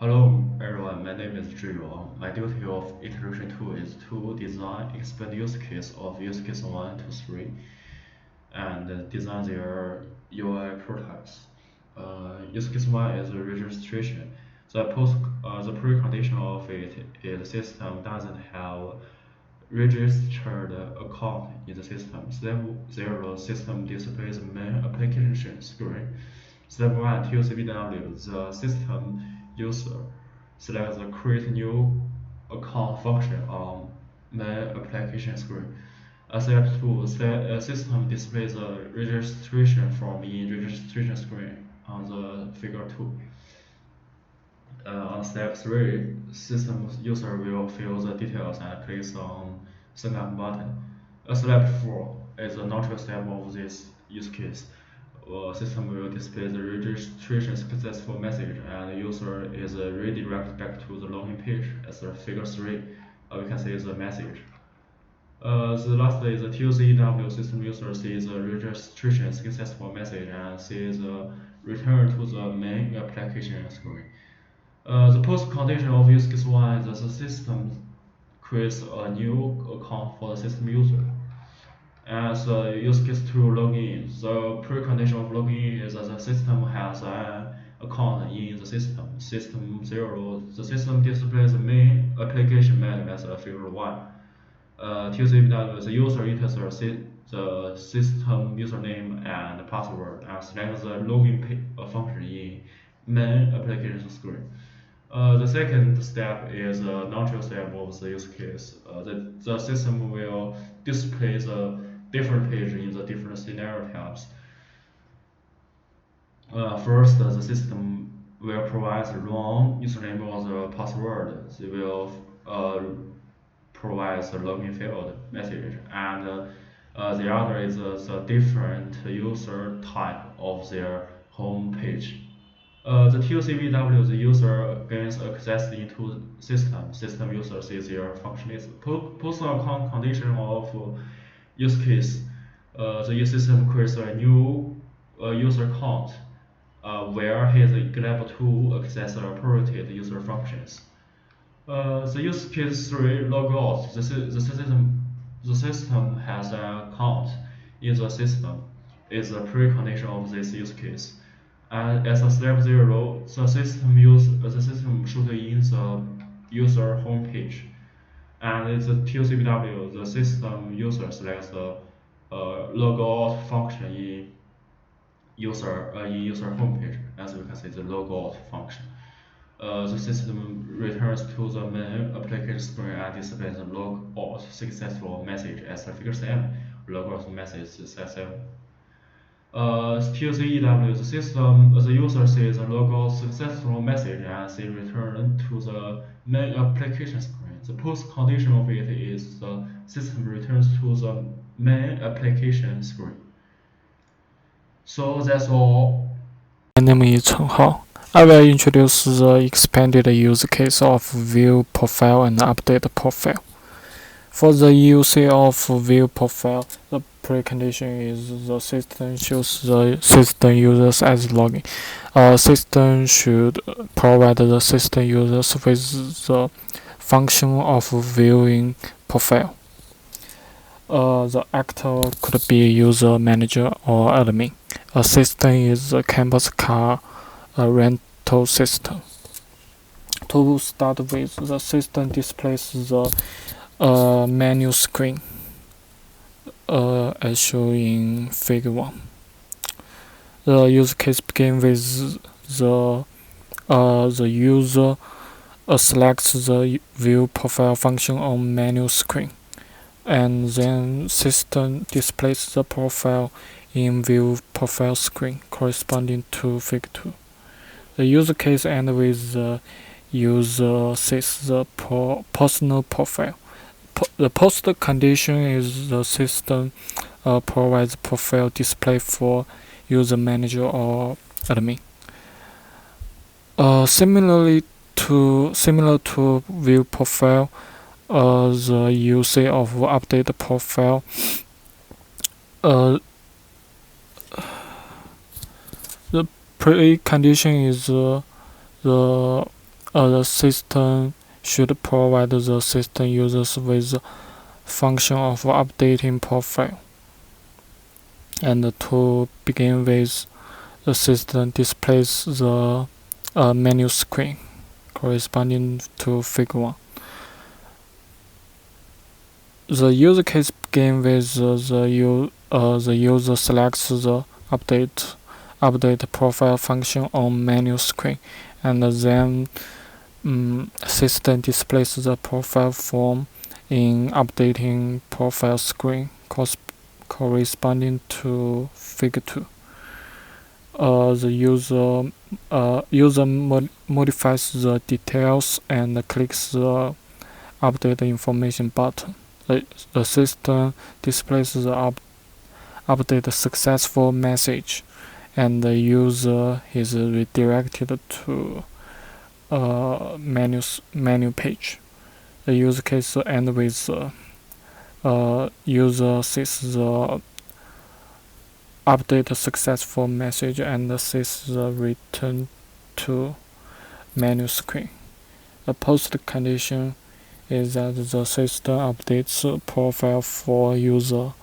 Hello everyone, my name is Zhiyuan. My duty of iteration 2 is to design expand use case of use case 1 to 3 and design their UI prototypes. Use case 1 is registration. The precondition of it is the system doesn't have registered account in the system. There the system displays the main application screen. Step 1, TOCBW, the system user selects the create new account function on main application screen. Step 2, system displays the registration form in registration screen on the figure 2. On step 3, system user will fill the details and clicks on sign up button. Step 4 is the natural step of this use case. System will display the registration successful message and the user is redirected back to the login page. As the figure 3, we can see the message. The last is the TOCEW system user sees the registration successful message and sees the return to the main application screen. The post condition of use case 1 is that the system creates a new account for the system user. As use case 2 login, the precondition of login is that the system has an account in the system. System 0, the system displays the main application menu as a figure 1. TOCW, the user enters the system username and password and selects the login function in main application screen. The second step is the natural step of the use case. The system will display the different page in the different scenario types. First, the system will provide the wrong username or the password. They will provide the login field message, and the other is the different user type of their home page. The TOCBW, the user gains access into system. System user sees their functionality. Personal account condition of use case. The system creates a new user account where he is able to access the appropriate user functions. The use case 3 logout. The system has an account in the system. Is a precondition of this use case. And as a step 0, the system should in the user homepage. And the TOCBW, the system user selects the logout function in user homepage. As you can see, the logout function. The system returns to the main application screen and displays the logout successful message as a figure 7. Logout message successful. TOCEW, the user sees the logout successful message and they return to the main application screen. The post condition of it is the system returns to the main application screen. So that's all. My name is Chen Hao. I will introduce the expanded use case of view profile and update profile. For the use of view profile, the precondition is the system shows the system users as login. System should provide the system users with the function of viewing profile. The actor could be user manager or admin. A system is a campus car rental system. To start with, the system displays the menu screen as shown in figure 1. The use case begins with the user selects the view profile function on menu screen, and then system displays the profile in view profile screen corresponding to figure 2. The use case ends with the user sees the personal profile. The post condition is the system provides profile display for user manager or admin. Similar to view profile, the use of update profile. The precondition is the The system should provide the system users with the function of updating profile. And to begin with, the system displays the menu screen corresponding to Figure 1. The use case begins with the user selects the update profile function on menu screen, and then system displays the profile form in updating profile screen corresponding to Figure 2. The user modifies the details and clicks the update information button. The system displays the update successful message, and the user is redirected to menu page. The use case ends with user sees the update successful message and sees the return to menu screen. The post condition is that the system updates profile for user,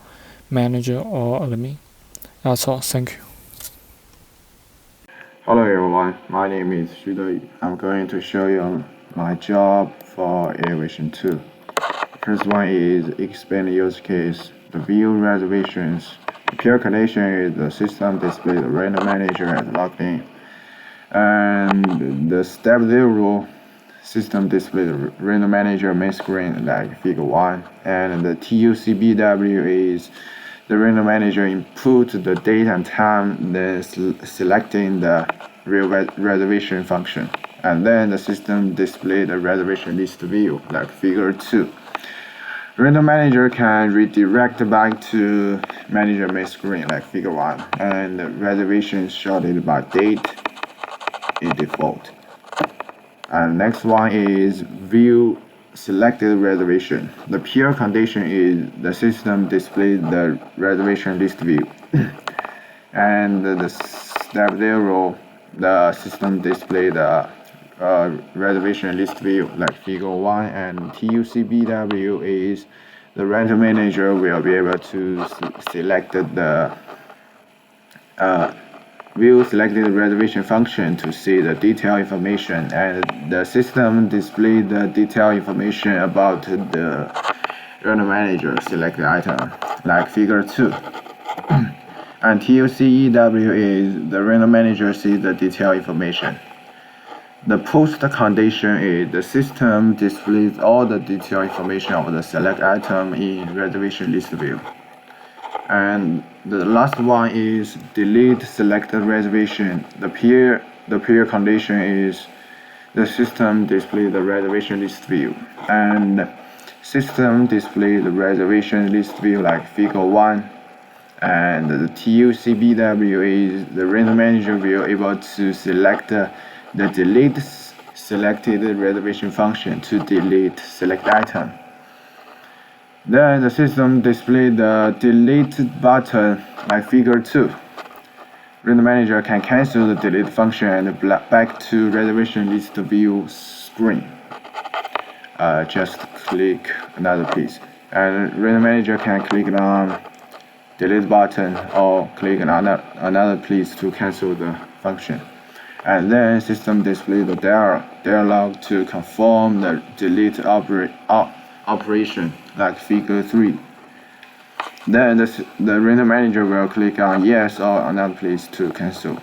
manager, or admin. That's all. Thank you. Hello everyone, my name is Xu Deyu. I'm going to show you my job for Elevation 2. First one is expand use case, the view reservations. The peer condition is the system display the random manager as logged in. And the step 0 system display the random manager main screen like Figure 1. And the TUCBW is the random manager input the date and time, then selecting the real reservation function. And then the system display the reservation list view like Figure 2. Random manager can redirect back to manager main screen like Figure 1, and the reservation is sorted by date in default. And next one is view selected reservation. The peer condition is the system displays the reservation list view. And the step 0, the system displays the reservation list view like Figure 1, and TUCBW is the random manager will be able to select the view selected reservation function to see the detailed information, and the system displays the detailed information about the random manager selected item like Figure 2. And TUCEW is the random manager sees the detailed information. The post condition is the system displays all the detailed information of the select item in reservation list view. And the last one is delete selected reservation. The peer condition is the system displays the reservation list view, and system displays the reservation list view like Figure 1. And the TUCBW is the random manager will able to select the delete selected reservation function to delete select item. Then the system displays the delete button like Figure 2. Random manager can cancel the delete function and back to reservation list view screen. Just click another piece. And random manager can click on delete button or click another place to cancel the function. And then system displays the dialog to confirm the delete operation like Figure 3. Then the random manager will click on yes or another place to cancel.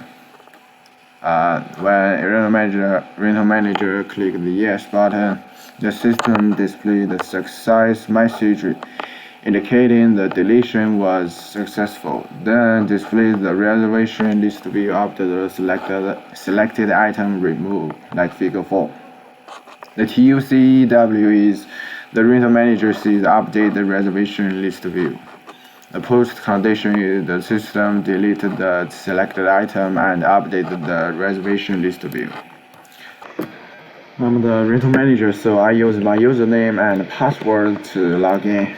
When random manager click the yes button, the system displays the success message indicating the deletion was successful. Then displays the reservation list view after the selected item removed, like Figure 4. The TUCEW is the random manager sees update the reservation list view. The post condition is the system deleted the selected item and updated the reservation list view. I'm the rental manager, so I use my username and password to log in.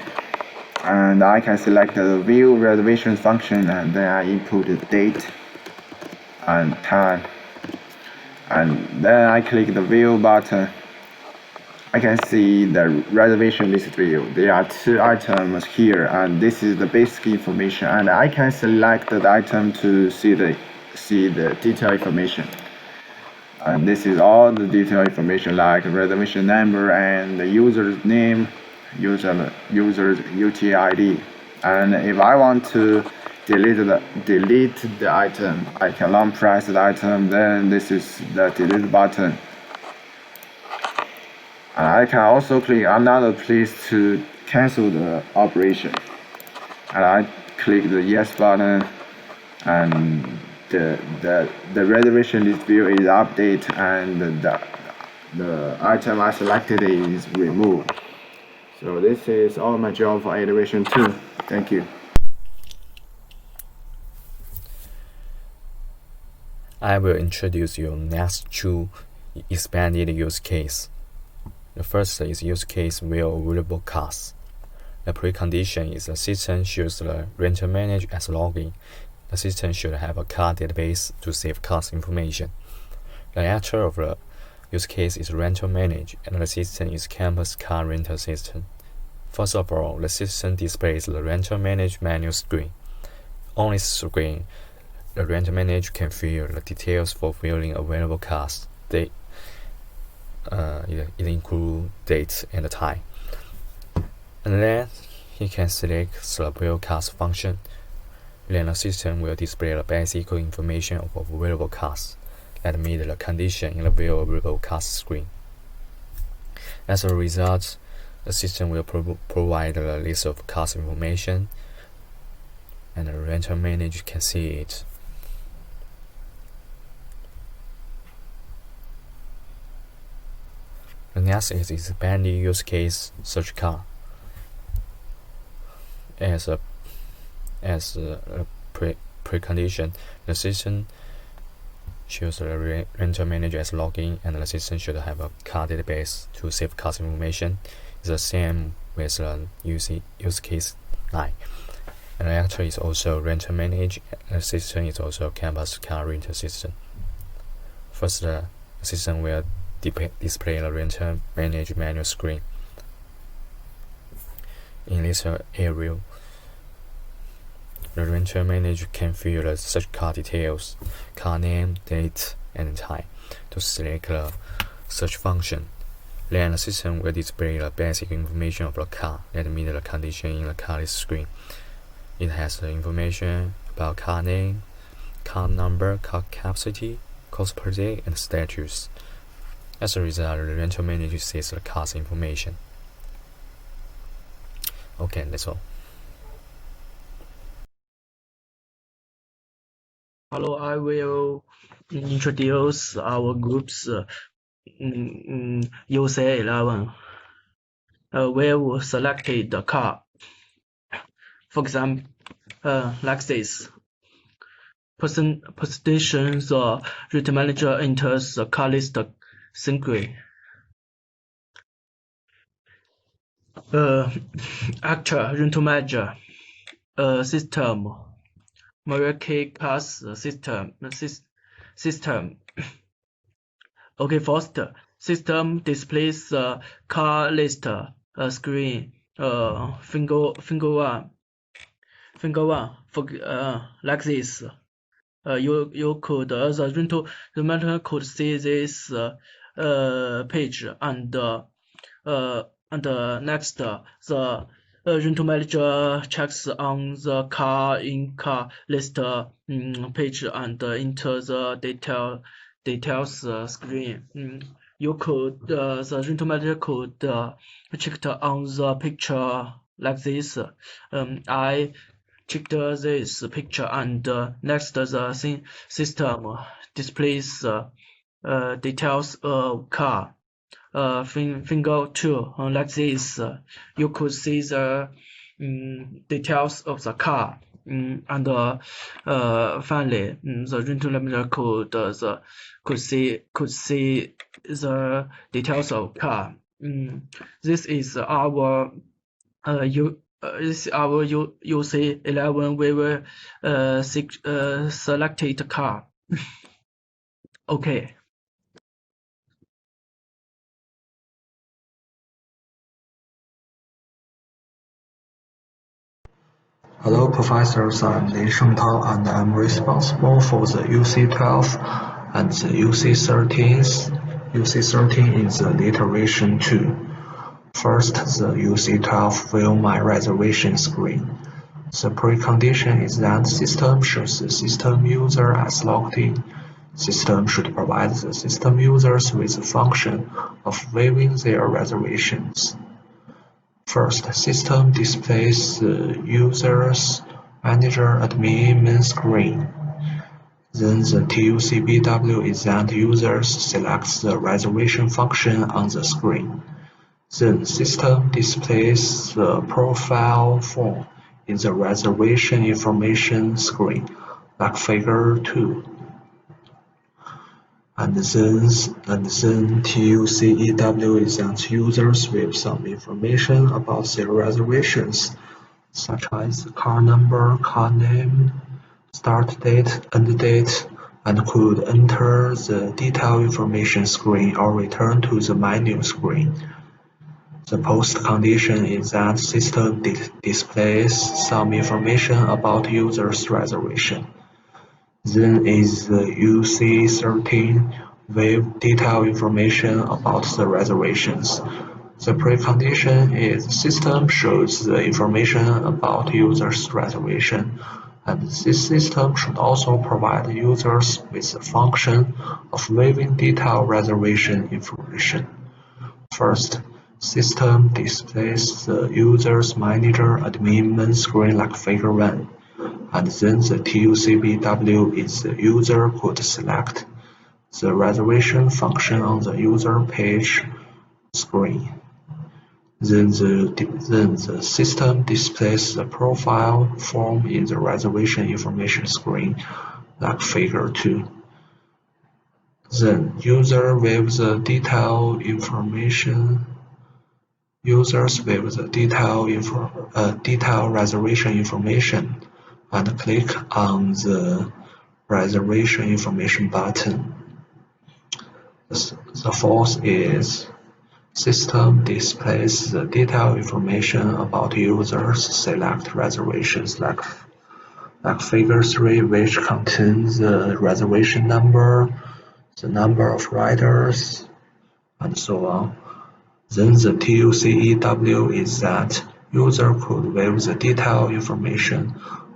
And I can select the view reservation function, and then I input the date and time. and then I click the view button. I can see the reservation list view. There are two items here, and this is the basic information, and I can select the item to see the detailed information. And this is all the detailed information like reservation number and the user's name, user's UTID. And if I want to delete the item, I can long press the item, then this is the delete button. I can also click another place to cancel the operation. And I click the yes button, and the reservation list view is updated, and the item I selected is removed. So this is all my job for iteration 2. Thank you. I will introduce you next two expanded use case. The first is use case with available cars. The precondition is the system should the rental manager as login. The system should have a car database to save cars information. The actor of the use case is rental manager, and the system is campus car rental system. First of all, the system displays the rental manager menu screen. On this screen, the rental manager can fill the details for filling available cars. It includes date and time. And then he can select the view cars function. Then the system will display the basic information of available cars that meet the condition in the view available cars screen. As a result, the system will provide a list of cars information, and the rental manager can see it. The next is expanded use case search car. As a precondition, the system shows the rental manager as login, and the system should have a car database to save cars information. It's the same with the use case 9. And the actor is also rental manager, and the system is also campus car rental system. First, the system will display the rental manager menu screen. In this area, the rental manager can fill the search car details, car name, date, and time to select the search function. Then the system will display the basic information of the car that meet the condition in the car list screen. It has the information about car name, car number, car capacity, cost per day, and status. As a result, the rental manager sees the car's information. Okay, that's all. Hello, I will introduce our group's UC11. We will select the car. For example, like this. Position the rental manager enters the car list screen. Actor rental manager system. Meraki cars system. Okay, first system displays the car list screen. Finger one for like this. You could the rental manager could see this page, and next the rental manager checks on the car in car list page and enter the details screen. You could the rental manager could check on the picture like this. I checked this picture, and next the system displays details of car. Finger 2 like this. You could see the details of the car, and finally the rental manager could see the details of car. This is our UC11. We will selected car. Okay. Hello, professors. I'm Lin Shengtao, and I'm responsible for the UC12 and the UC13. UC13 is the iteration 2. First, the UC12 view my reservation screen. The precondition is that system shows the system user as logged in. System should provide the system users with the function of viewing their reservations. First, system displays the user's manager admin main screen. Then the TUCBW is that users select the reservation function on the screen. Then system displays the profile form in the reservation information screen, like figure 2. And then TUCEW is that users with some information about their reservations, such as car number, car name, start date, end date, and could enter the detail information screen or return to the menu screen. The post condition is that system displays some information about user's reservation. Then is the UC13 with detailed information about the reservations. The precondition is system shows the information about user's reservation, and this system should also provide users with the function of viewing detailed reservation information. First, system displays the user's manager admin main screen like figure 1. And then the TUCBW is the user could select the reservation function on the user page screen. Then the system displays the profile form in the reservation information screen, like figure 2. Then users with the detailed detailed reservation information and click on the reservation information button. The fourth is system displays the detailed information about users select reservations like figure 3, which contains the reservation number, the number of riders, and so on. Then the TUCEW is that user could view the detailed information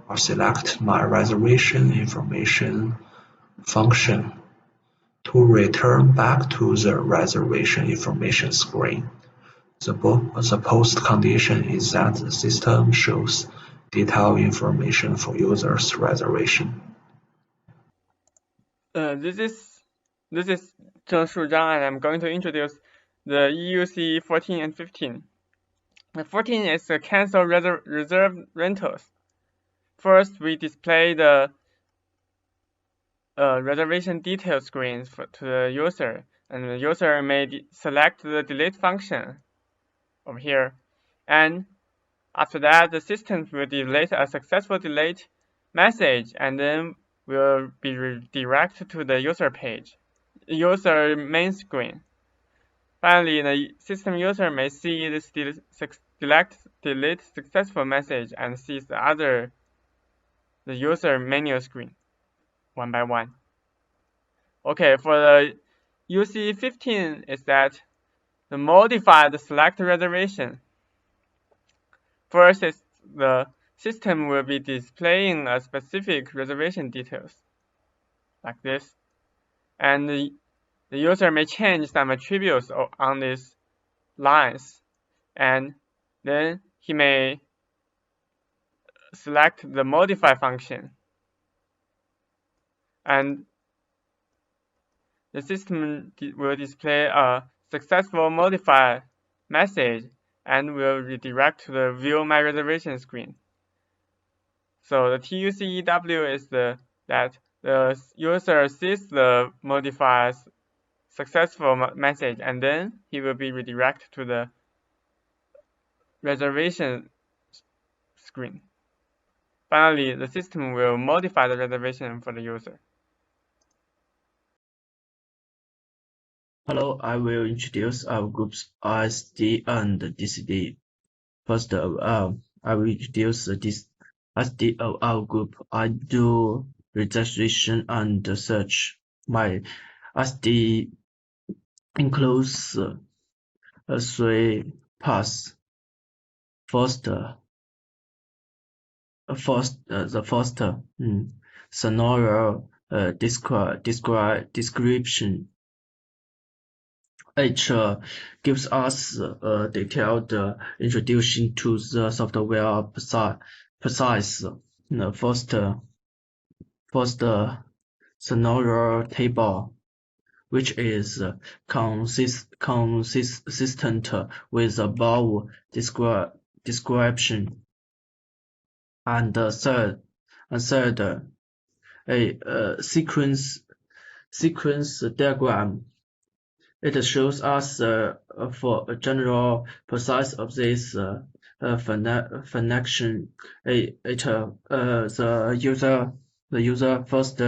or select my reservation information function to return back to the reservation information screen. The post condition is that the system shows detailed information for users' reservation. This is Zheng Shuzhang, and I'm going to introduce the EUC 14 and 15. The 14 is the cancel reserve rentals. First, we display the reservation detail screens to the user, and the user may select the delete function over here. And after that, the system will delete a successful delete message, and then will be redirected to the user user main screen. Finally, the system user may see this delete successful message and sees the user menu screen one by one. Okay, for the UC15 is that the modified select reservation. First is the system will be displaying a specific reservation details like this, and the user may change some attributes on these lines, and then he may select the modify function, and the system will display a successful modify message and will redirect to the view my reservation screen. So the TUCEW is that the user sees the modified successful message, and then he will be redirected to the reservation screen. Finally, the system will modify the reservation for the user. Hello, I will introduce our groups ISD and DCD. First of all, I will introduce SD of our group. I do registration and search. My SD includes three paths. First, the first scenario description. It gives us a detailed introduction to the software precise. First scenario table, which is consistent with above description. And third, a sequence diagram. It shows us for a general process of this connection. The user first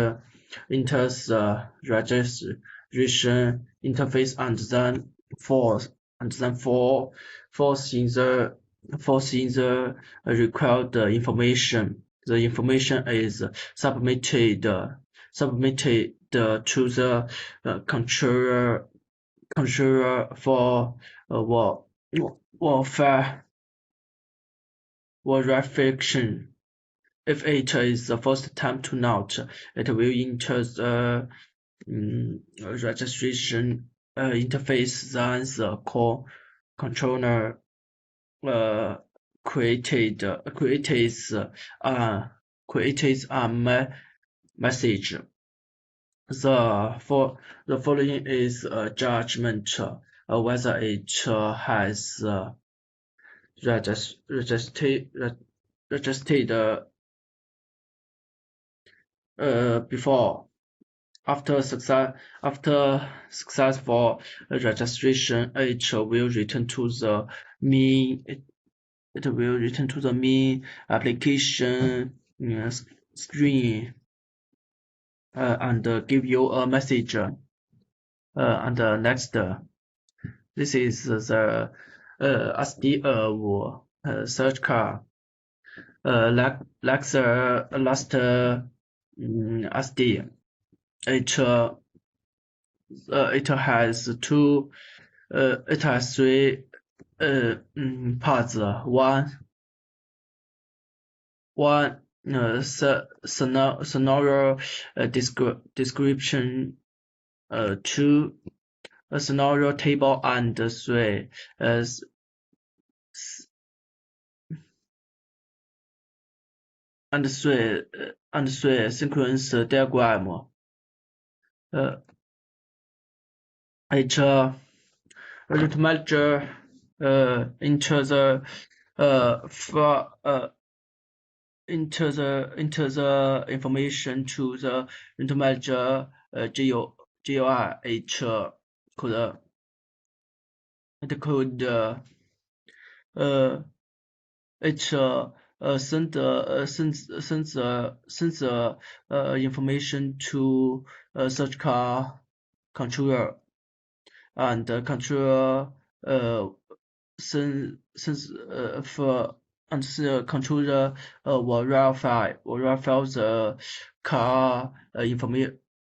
enters the registration interface and then falls in the required information. The information is submitted to the controller for verification. If it is the first time to note, it will enter the registration interface. Then the controller creates a message. The following is a judgment whether it has registered before. After successful registration, it will return to the main. It will return to the main application screen and give you a message. And next, this is the SD of search car. Like the last SD, it has three parts. One scenario description, two a scenario table, and three sequence diagram. It root manager into the information to the root manager GUI. It could send the information to search car controller, and controller controller will verify the car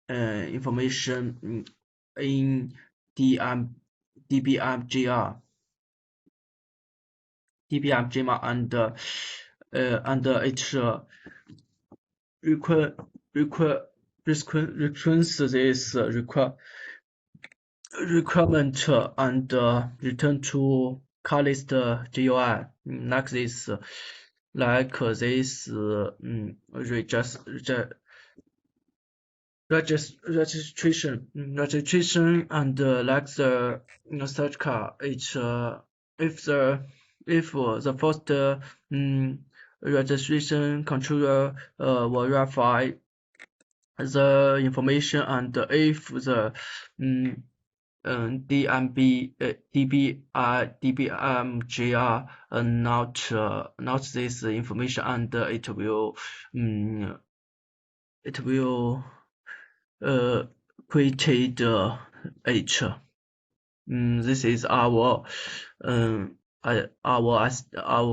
information in DBMGR and it returns this requirement and return to car list GUI like this registration and like the search car. If the first registration controller will verify the information, and if the DBMGR not this information, and it will create H. This is our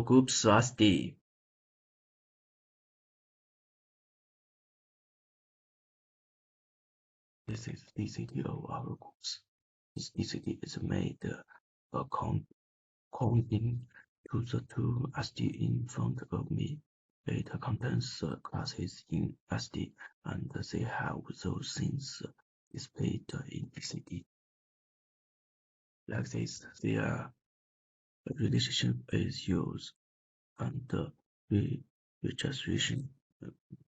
group's SD. This is DCD of our groups. This DCD is made according to the two SD in front of me. It contains classes in SD, and they have those things displayed in DCD. Like this, their relationship is used, and registration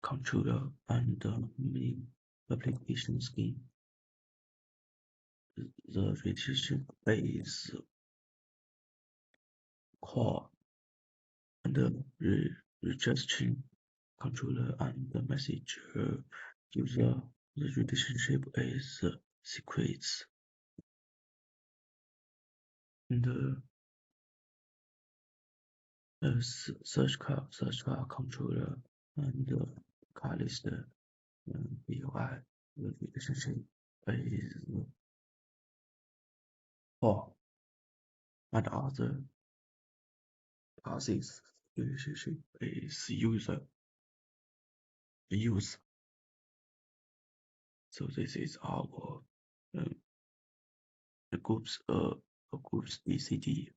controller and main application scheme. The relationship is core and the registration controller and the message user. The relationship is secrets. And the search car controller and car list BOI. The relationship is core and other classes relationship is user use. So this is our group's DCD.